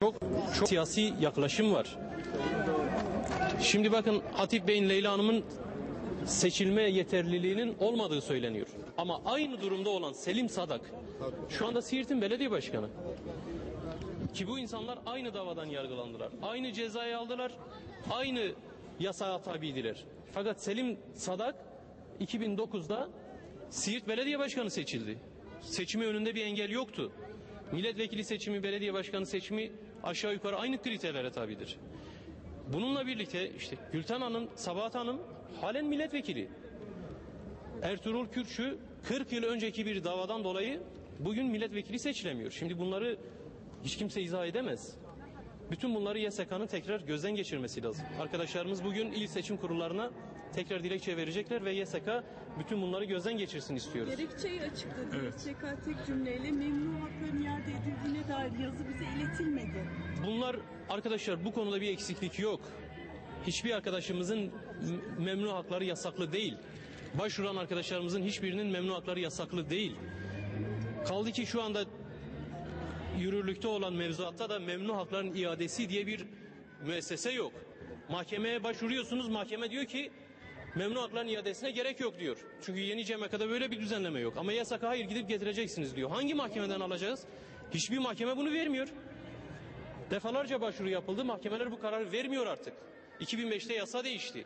Çok siyasi yaklaşım var. Şimdi bakın Hatip Bey'in, Leyla Hanım'ın seçilme yeterliliğinin olmadığı söyleniyor. Ama aynı durumda olan Selim Sadak şu anda Siirt'in belediye başkanı. Ki bu insanlar aynı davadan yargılandılar. Aynı cezayı aldılar. Aynı yasağa tabidiler. Fakat Selim Sadak 2009'da Siirt belediye başkanı seçildi. Seçimi önünde bir engel yoktu. Milletvekili seçimi, belediye başkanı seçimi aşağı yukarı aynı kriterlere tabidir. Bununla birlikte işte Gülten Hanım, Sabahat Hanım halen milletvekili. Ertuğrul Kürkçü 40 yıl önceki bir davadan dolayı bugün milletvekili seçilemiyor. Şimdi bunları hiç kimse izah edemez. Bütün bunları YSK'nın tekrar gözden geçirmesi lazım. Arkadaşlarımız bugün il seçim kurullarına tekrar dilekçe verecekler ve YSK bütün bunları gözden geçirsin istiyoruz. Gerekçeyi açıkladı. Evet. YSK tek cümleyle memnu hakların iade edildiğine dair yazı bize iletilmedi. Bunlar arkadaşlar, bu konuda bir eksiklik yok. Hiçbir arkadaşımızın memnu hakları yasaklı değil. Başvuran arkadaşlarımızın hiçbirinin memnu hakları yasaklı değil. Kaldı ki şu anda yürürlükte olan mevzuatta da memnu hakların iadesi diye bir müessese yok. Mahkemeye başvuruyorsunuz, mahkeme diyor ki memnu hakların iadesine gerek yok diyor. Çünkü yeni CMK'da böyle bir düzenleme yok. Ama yasak, hayır gidip getireceksiniz diyor. Hangi mahkemeden alacağız? Hiçbir mahkeme bunu vermiyor. Defalarca başvuru yapıldı, mahkemeler bu kararı vermiyor artık. 2005'te yasa değişti.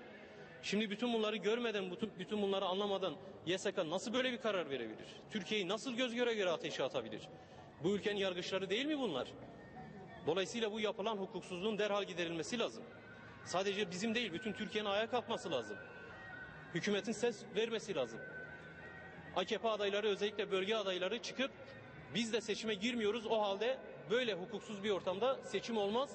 Şimdi bütün bunları görmeden, bütün bunları anlamadan YSK nasıl böyle bir karar verebilir? Türkiye'yi nasıl göz göre göre ateşe atabilir? Bu ülkenin yargıçları değil mi bunlar? Dolayısıyla bu yapılan hukuksuzluğun derhal giderilmesi lazım. Sadece bizim değil, bütün Türkiye'nin ayağa kalkması lazım. Hükümetin ses vermesi lazım. AKP adayları, özellikle bölge adayları çıkıp biz de seçime girmiyoruz, o halde böyle hukuksuz bir ortamda seçim olmaz,